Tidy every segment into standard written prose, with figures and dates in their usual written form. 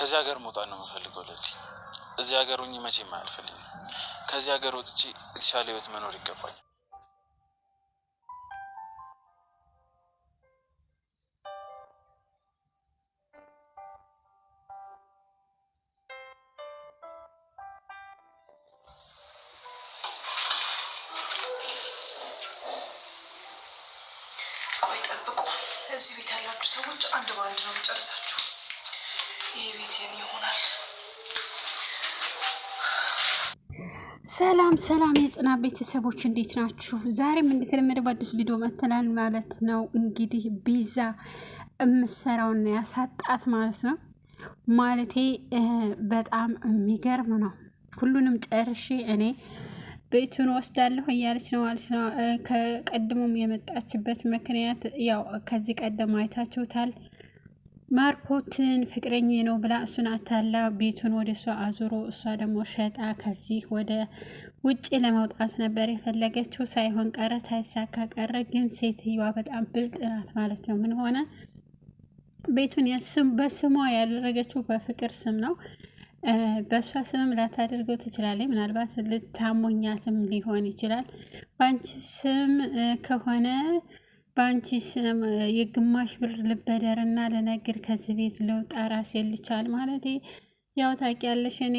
ከዚህ ሀገር መውጣት ነው የምፈልገው ለሊ። እዚህ ሀገር ሆኜ መቼም አያልፍልኝም። ከዚህ ሀገር ወጥቼ የተሻለ ህይወት መኖር ይገባኛል። ቆይ ጠብቁ። እዚህ ቤት ያላችሁ ሰዎች አንድ ባንድ ነው የሚጨርሳችሁ። ይሄ ቤት የኔ ይሆናል። ሰላም ሰላም የጽናት ቤተሰቦች እንዴት ናችሁ? ዛሬም እንደተለመደው በአዲስ ቪዲዮ መተናል ማለት ነው። እንግዲህ ቤዛ የምትሰራውን ያሳጣት ማለት ነው። ማለቴ በጣም የሚገርም ነው። ሁሉንም ጨርሼ እኔ ቤቱን ወስዳለሁ እያለች ነው ማለት ነው። ከቀድሞም የመጣችበት ምክንያት ያው ከዚህ ቀደም አይታችሁታል። ማርኮትን ፍቅረኛ ነው ብላ እሱን አታላ ቤቱን ወደ እሷ አዙሮ እሷ ደግሞ ሸጣ ከዚህ ወደ ውጭ ለመውጣት ነበር የፈለገችው። ሳይሆን ቀረ፣ ሳይሳካ ቀረ። ግን ሴትዮዋ በጣም ብልጥ ናት ማለት ነው። ምን ሆነ ቤቱን በስሟ ያደረገችው በፍቅር ስም ነው። በእሷ ስም ላታደርገው ትችላለች። ምናልባት ልታሞኛትም ሊሆን ይችላል። በአንቺ ስም ከሆነ በአንቺ ስም የግማሽ ብር ልበደርና ልነግር ከዚህ ቤት ልውጣ ራሴን ልቻል ማለት ያው ታውቂያለሽ፣ እኔ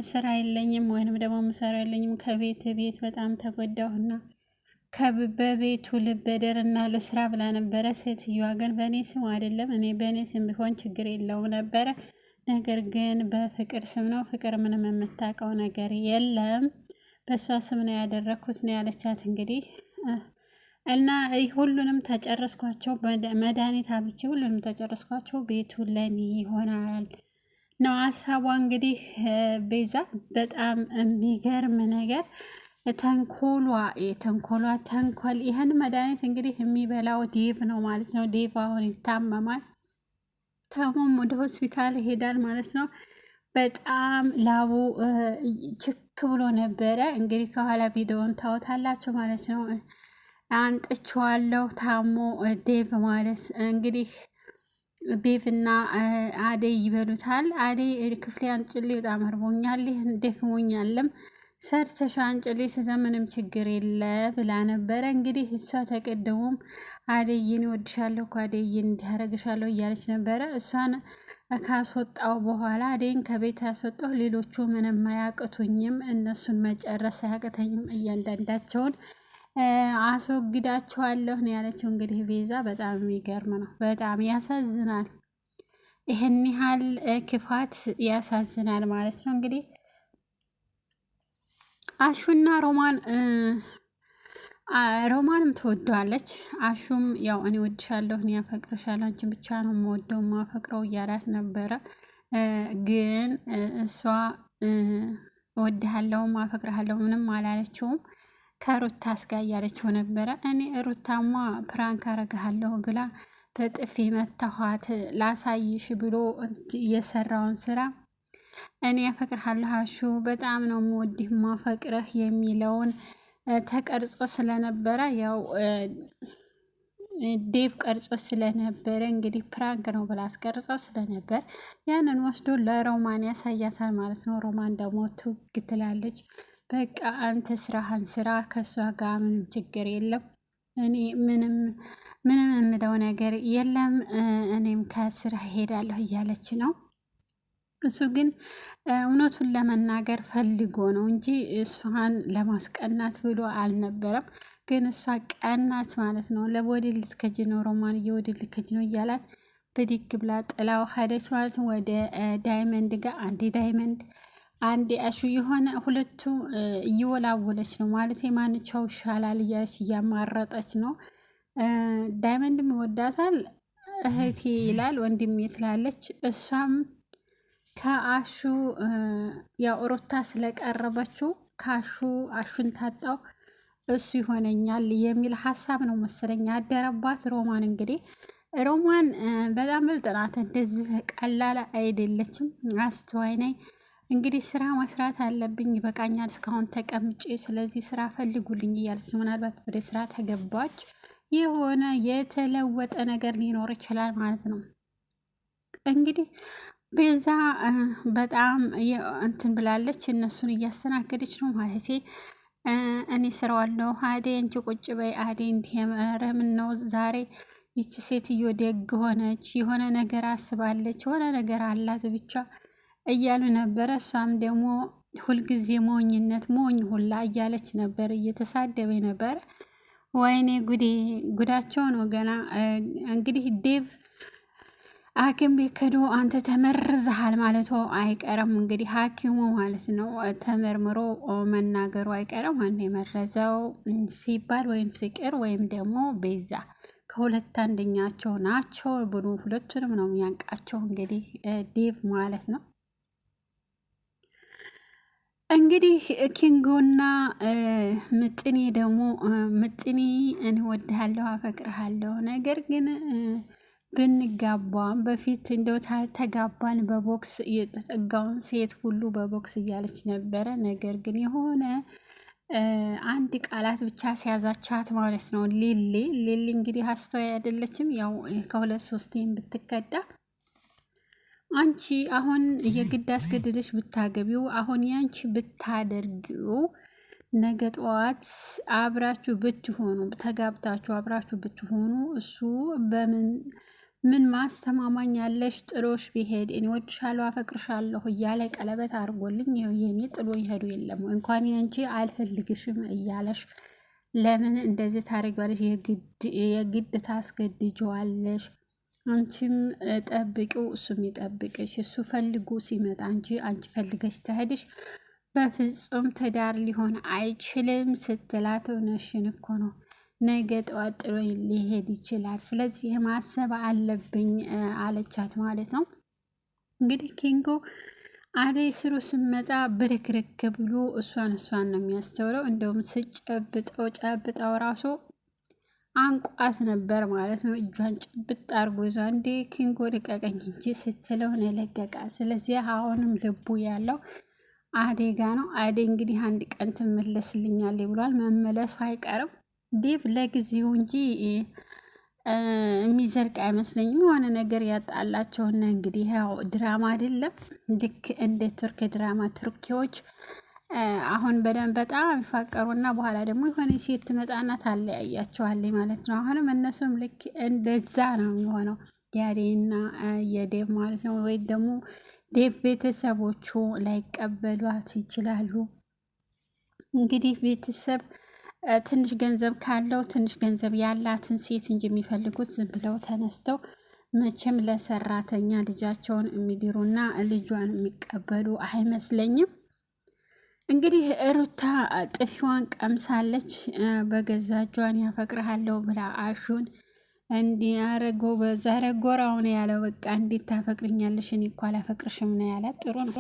ስራ የለኝም ወይንም ደግሞ ምሰራ የለኝም። ከቤት ቤት በጣም ተጎዳሁና በቤቱ ልበደርና ለስራ ብላ ነበረ። ሴትዮዋ ግን በእኔ ስም አይደለም፣ እኔ በእኔ ስም ቢሆን ችግር የለውም ነበረ። ነገር ግን በፍቅር ስም ነው። ፍቅር ምንም የምታውቀው ነገር የለም። በእሷ ስም ነው ያደረኩት ነው ያለቻት እንግዲህ እና ሁሉንም ተጨረስኳቸው። መድኃኒት አብቼ ሁሉንም ተጨረስኳቸው። ቤቱ ለኔ ይሆናል ነው ሀሳቧ። እንግዲህ ቤዛ በጣም የሚገርም ነገር ተንኮል ይህን መድኃኒት እንግዲህ የሚበላው ዴቭ ነው ማለት ነው። ዴቭ አሁን ይታመማል። ታሞም ወደ ሆስፒታል ይሄዳል ማለት ነው። በጣም ላቡ ችክ ብሎ ነበረ። እንግዲህ ከኋላ ቪዲዮውን ታወታላችሁ ማለት ነው። አንጥቼዋለሁ ታሞ ዴቭ ማለት እንግዲህ ዴቭ እና አደይ ይበሉታል። አደይ ክፍሌ አንጭሌ በጣም አርቦኛል፣ ደክሞኛልም ሰርተሻ አንጭሌ ስለምንም ችግር የለ ብላ ነበረ። እንግዲህ እሷ ተቀደሙም አደይን ወድሻለሁ እኮ አደይን እንዲያረግሻለሁ እያለች ነበረ። እሷን ካስወጣው በኋላ አደይን ከቤት ያስወጣው ሌሎቹ ምንም አያቅቱኝም፣ እነሱን መጨረስ አያቅተኝም፣ እያንዳንዳቸውን አስወግዳቸዋለሁ ነው ያለችው። እንግዲህ ቤዛ በጣም የሚገርም ነው። በጣም ያሳዝናል። ይህን ያህል ክፋት ያሳዝናል ማለት ነው። እንግዲህ አሹና ሮማንም ትወደዋለች። አሹም ያው እኔ ወድሻለሁ፣ እኔ ያፈቅርሻለሁ፣ አንቺን ብቻ ነው የምወደው ማፈቅረው እያላት ነበረ። ግን እሷ እወድሃለሁ ማፈቅርሃለሁ ምንም አላለችውም። ከሩታ አስጋ እያለችው ነበረ። እኔ ሩታማ ፕራንክ አረግሃለሁ ብላ በጥፊ መታኋት ላሳይሽ ብሎ የሰራውን ስራ እኔ ያፈቅርሃለሁ አሹ በጣም ነው የምወድህ ማፈቅረህ የሚለውን ተቀርጾ ስለነበረ ያው ዴቭ ቀርጾ ስለነበረ እንግዲህ ፕራንክ ነው ብላ አስቀርጸው ስለነበር ያንን ወስዶ ለሮማን ያሳያታል ማለት ነው። ሮማን ደግሞ ቱግ ትላለች። በቃ አንተ ስራህን ስራ፣ ከሷ ጋር ምንም ችግር የለም፣ እኔ ምንም የምለው ነገር የለም፣ እኔም ከስራ ሄዳለሁ እያለች ነው። እሱ ግን እውነቱን ለመናገር ፈልጎ ነው እንጂ እሷን ለማስቀናት ብሎ አልነበረም። ግን እሷ ቀናች ማለት ነው። ለወደ ልትከጅ ነው ሮማን ወደ ልትከጅ ነው እያላት ብድግ ብላ ጥላው ሄደች ማለት ነው ወደ ዳይመንድ ጋር። አንዴ አሹ የሆነ ሁለቱ እየወላወለች ነው ማለት የማንቻው ይሻላል እያለች እያማረጠች ነው። ዳይመንድም ይወዳታል። እህቴ ይላል፣ ወንድሜ ትላለች። እሷም ከአሹ ያው ሩታ ስለቀረበችው አሹን ታጣው እሱ ይሆነኛል የሚል ሀሳብ ነው መሰለኝ ያደረባት። ሮማን እንግዲህ ሮማን በጣም ብልጥ ናት። እንደዚህ ቀላል አይደለችም። አስተዋይ ነኝ። እንግዲህ ስራ መስራት አለብኝ፣ ይበቃኛል እስካሁን ተቀምጬ፣ ስለዚህ ስራ ፈልጉልኝ እያለች ምናልባት ወደ ስራ ተገባች የሆነ የተለወጠ ነገር ሊኖር ይችላል ማለት ነው። እንግዲህ ቤዛ በጣም እንትን ብላለች። እነሱን እያስተናገደች ነው ማለት እኔ ስራዋለሁ አደይ አንቺ ቁጭ በይ አደይ እንዲህ ነው ዛሬ ይቺ ሴትዮ ደግ ሆነች፣ የሆነ ነገር አስባለች፣ የሆነ ነገር አላት ብቻ እያሉ ነበረ። እሷም ደግሞ ሁልጊዜ ሞኝነት ሞኝ ሁላ እያለች ነበር፣ እየተሳደበ ነበረ። ወይኔ ጉዴ ጉዳቸው ነው ገና። እንግዲህ ዴቭ ሐኪም ቤት ከዶ አንተ ተመርዘሃል ማለቱ አይቀርም። እንግዲህ ሐኪሙ ማለት ነው ተመርምሮ መናገሩ አይቀርም። ማን የመረዘው ሲባል ወይም ፍቅር ወይም ደግሞ ቤዛ ከሁለት አንደኛቸው ናቸው ብሎ ሁለቱንም ነው የሚያንቃቸው። እንግዲህ ዴቭ ማለት ነው። እንግዲህ ኪንጎና ምጥኔ ደግሞ ምጥኔ እንወድሃለሁ አፈቅርሃለሁ፣ ነገር ግን ብንጋባም በፊት እንደው ታልተጋባን በቦክስ የተጠጋውን ሴት ሁሉ በቦክስ እያለች ነበረ። ነገር ግን የሆነ አንድ ቃላት ብቻ ሲያዛቻት ማለት ነው። ሊሊ እንግዲህ አስተዋይ አይደለችም። ያው ከሁለት ሶስቴም ብትከዳ አንቺ አሁን የግድ አስገድደሽ ብታገቢው አሁን ያንቺ ብታደርጊው ነገ ጠዋት አብራችሁ ብትሆኑ ተጋብታችሁ አብራችሁ ብትሆኑ እሱ ምን ማስተማማኝ ያለሽ ጥሎሽ ቢሄድ እኔ ወድሻለሁ አፈቅርሻለሁ እያለ ቀለበት አድርጎልኝ ይኸው የኔ ጥሎ ይሄዱ የለም እንኳን ያንቺ አልፈልግሽም እያለሽ ለምን እንደዚህ ታደርጊዋለሽ? የግድ ታስገድጀዋለሽ። አንቺም ጠብቂው እሱም ይጠብቅሽ። እሱ ፈልጎ ሲመጣ አንቺ ፈልገሽ ትሄድሽ በፍጹም ትዳር ሊሆን አይችልም ስትላት እውነትሽን እኮ ነው፣ ነገ ጠዋት ጥሎኝ ሊሄድ ይችላል፣ ስለዚህ ማሰብ አለብኝ አለቻት ማለት ነው። እንግዲህ ኪንጎ አደይ ስሩ ስመጣ ብርክርክ ብሎ እሷን ነው የሚያስተውለው። እንደውም ጨብጠው ራሱ አንቋት ነበር ማለት ነው። እጇን ጭብጥ አርጎ ይዟ እንዴ ኪንጎ ልቀቀኝ እንጂ ስትለው ነው የለቀቃት። ስለዚህ አሁንም ልቡ ያለው አደይ ጋ ነው። አደይ እንግዲህ አንድ ቀን ትመለስልኛለች ብሏል። መመለሱ አይቀርም። ዴቭ ለጊዜው እንጂ የሚዘልቅ አይመስለኝም። የሆነ ነገር ያጣላቸውና እንግዲህ ያው ድራማ አይደለም ልክ እንደ ቱርክ ድራማ ቱርኪዎች አሁን በጣም ይፋቀሩና በኋላ ደግሞ የሆነ ሴት ትመጣና ታለያያቸዋለች ማለት ነው። አሁንም እነሱም ልክ እንደዛ ነው የሚሆነው የአደይና የዴቭ ማለት ነው። ወይ ደግሞ ዴቭ ቤተሰቦቹ ላይቀበሏት ይችላሉ። እንግዲህ ቤተሰብ ትንሽ ገንዘብ ካለው ትንሽ ገንዘብ ያላትን ሴት እንጂ የሚፈልጉት ዝም ብለው ተነስተው መቼም ለሰራተኛ ልጃቸውን የሚድሩና ልጇን የሚቀበሉ አይመስለኝም። እንግዲህ ሩታ ጥፊዋን ቀምሳለች። በገዛ እጇን ያፈቅርሃለሁ ብላ አሹን እንዲያረጎ በዛረ ጎራው ነው ያለው። በቃ እንዴት ታፈቅርኛለሽ? እኔ እኮ አላፈቅርሽም ነው ያላት። ጥሩ ነው።